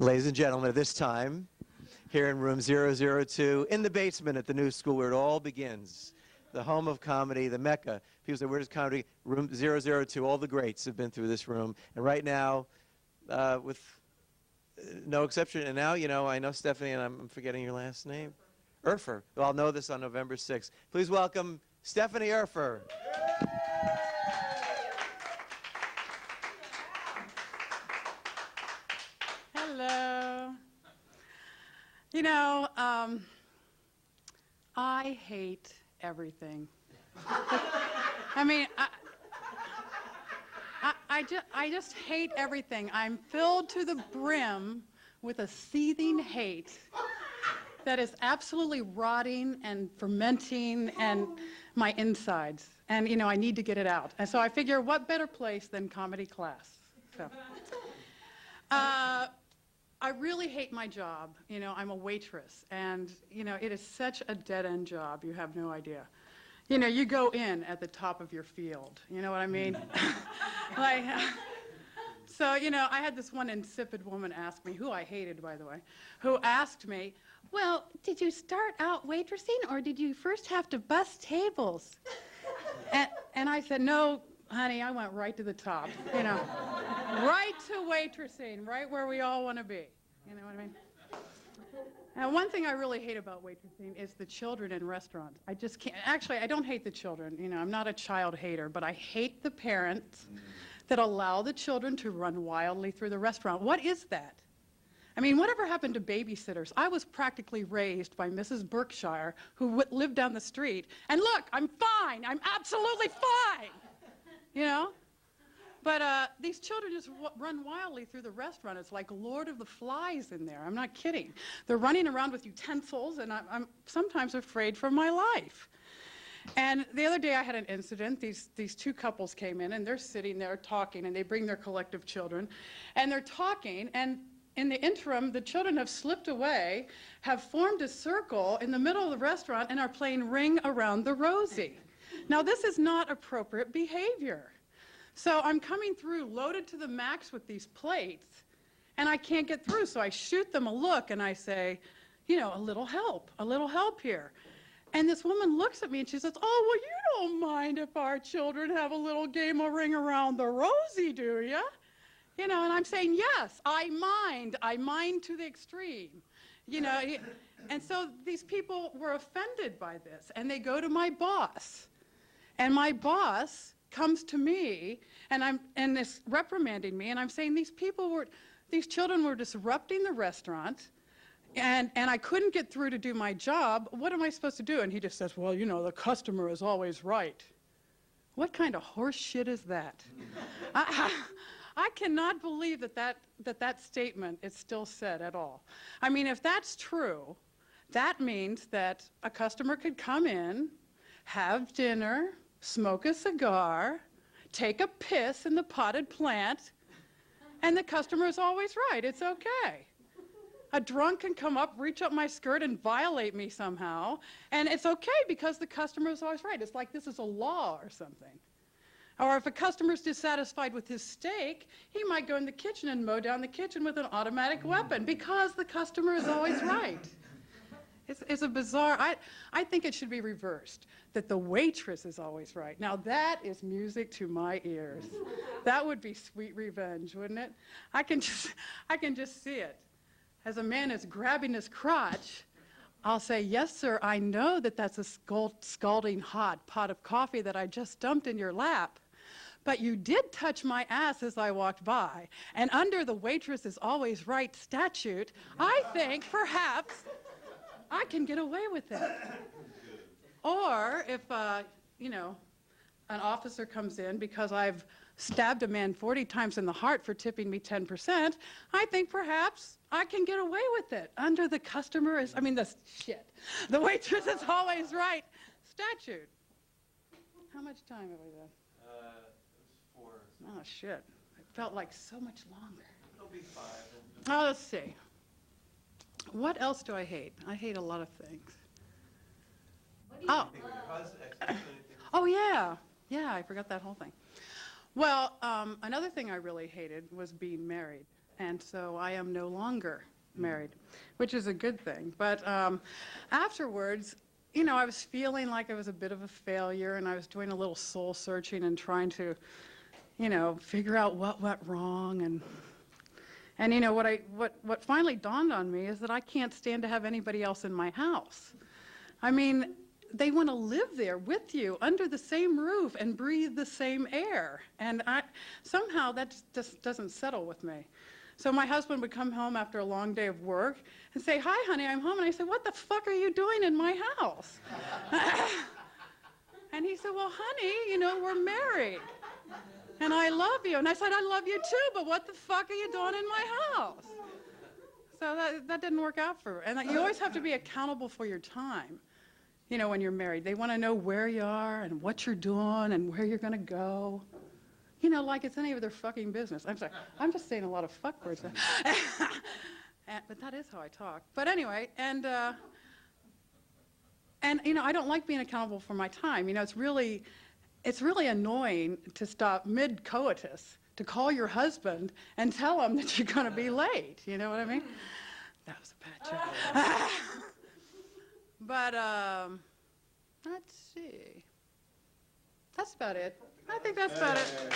Ladies and gentlemen, at this time, here in room 002, in the basement at the New School where it all begins, the home of comedy, the Mecca. People say, where does comedy? Room 002, all the greats have been through this room. And right now, with no exception, and now, you know, I know Stephanie, and I'm forgetting your last name. Urfer. Well, I'll know this on November 6th. Please welcome Stephanie Urfer. Hello. You know, I hate everything. I mean, I just hate everything. I'm filled to the brim with a seething hate that is absolutely rotting and fermenting and my insides. And, you know, I need to get it out. And so I figure, what better place than comedy class? So, I really hate my job. You know, I'm a waitress. And, you know, it is such a dead-end job. You have no idea. You know, you go in at the top of your field. You know what I mean? Like, so, you know, I had this one insipid woman ask me, who I hated, by the way, who asked me, well, did you start out waitressing or did you first have to bus tables? And I said, no, honey, I went right to the top, you know, right to waitressing, right where we all want to be. You know what I mean? Now, one thing I really hate about waitressing is the children in restaurants. I just can't. Actually, I don't hate the children. You know, I'm not a child hater, but I hate the parents that allow the children to run wildly through the restaurant. What is that? I mean, whatever happened to babysitters? I was practically raised by Mrs. Berkshire, who lived down the street. And look, I'm fine. I'm absolutely fine. You know? But these children just run wildly through the restaurant. It's like Lord of the Flies in there. I'm not kidding. They're running around with utensils, and I'm sometimes afraid for my life. And the other day I had an incident. These two couples came in, and they're sitting there talking, and they bring their collective children. And they're talking, and in the interim, the children have slipped away, have formed a circle in the middle of the restaurant, and are playing Ring Around the Rosie. Now, this is not appropriate behavior. So I'm coming through loaded to the max with these plates, and I can't get through. So I shoot them a look, and I say, you know, a little help here. And this woman looks at me, and she says, oh, well, you don't mind if our children have a little game of Ring Around the Rosie, do you? You know, and I'm saying, yes, I mind to the extreme. You know, and so these people were offended by this, and they go to my boss. And my boss comes to me and is reprimanding me, and I'm saying these children were disrupting the restaurant, and I couldn't get through to do my job. What am I supposed to do? And he just says, well, you know, the customer is always right. What kind of horse shit is that? I cannot believe that statement is still said at all. I mean, if that's true, that means that a customer could come in, have dinner, smoke a cigar, take a piss in the potted plant, and the customer is always right. It's okay. A drunk can come up, reach up my skirt, and violate me somehow, and it's okay because the customer is always right. It's like this is a law or something. Or if a customer's dissatisfied with his steak, he might go in the kitchen and mow down the kitchen with an automatic weapon because the customer is always right. It's a bizarre, I think it should be reversed, that the waitress is always right. Now that is music to my ears. That would be sweet revenge, wouldn't it? I can just see it. As a man is grabbing his crotch, I'll say, yes, sir, I know that that's a scalding hot pot of coffee that I just dumped in your lap. But you did touch my ass as I walked by. And under the waitress is always right statute, I think perhaps I can get away with it. Or if, you know, an officer comes in because I've stabbed a man 40 times in the heart for tipping me 10%, I think perhaps I can get away with it. Under the customer is, the waitress is always right statute. How much time have I done? It was 4. Oh, shit. It felt like so much longer. It'll be 5. Oh, let's see. What else do I hate? I hate a lot of things. Oh, yeah. Yeah, I forgot that whole thing. Well, another thing I really hated was being married. And so I am no longer married, which is a good thing. But afterwards, you know, I was feeling like I was a bit of a failure, and I was doing a little soul searching and trying to, you know, figure out what went wrong. And you know, what finally dawned on me is that I can't stand to have anybody else in my house. I mean, they want to live there with you under the same roof and breathe the same air. And somehow that just doesn't settle with me. So my husband would come home after a long day of work and say, "Hi, honey, I'm home." And I said, "What the fuck are you doing in my house?" And he said, "Well, honey, you know, we're married. And I love you." And I said, "I love you too, but what the fuck are you doing in my house?" So that didn't work out for her. And you always have to be accountable for your time, you know, when you're married. They want to know where you are and what you're doing and where you're going to go. You know, like it's any of their fucking business. I'm sorry. I'm just saying a lot of fuck words. But that is how I talk. But anyway, and you know, I don't like being accountable for my time. You know, it's really annoying to stop mid-coitus to call your husband and tell him that you're going to be late. You know what I mean? That was a bad joke. But let's see. That's about it. I think that's about it.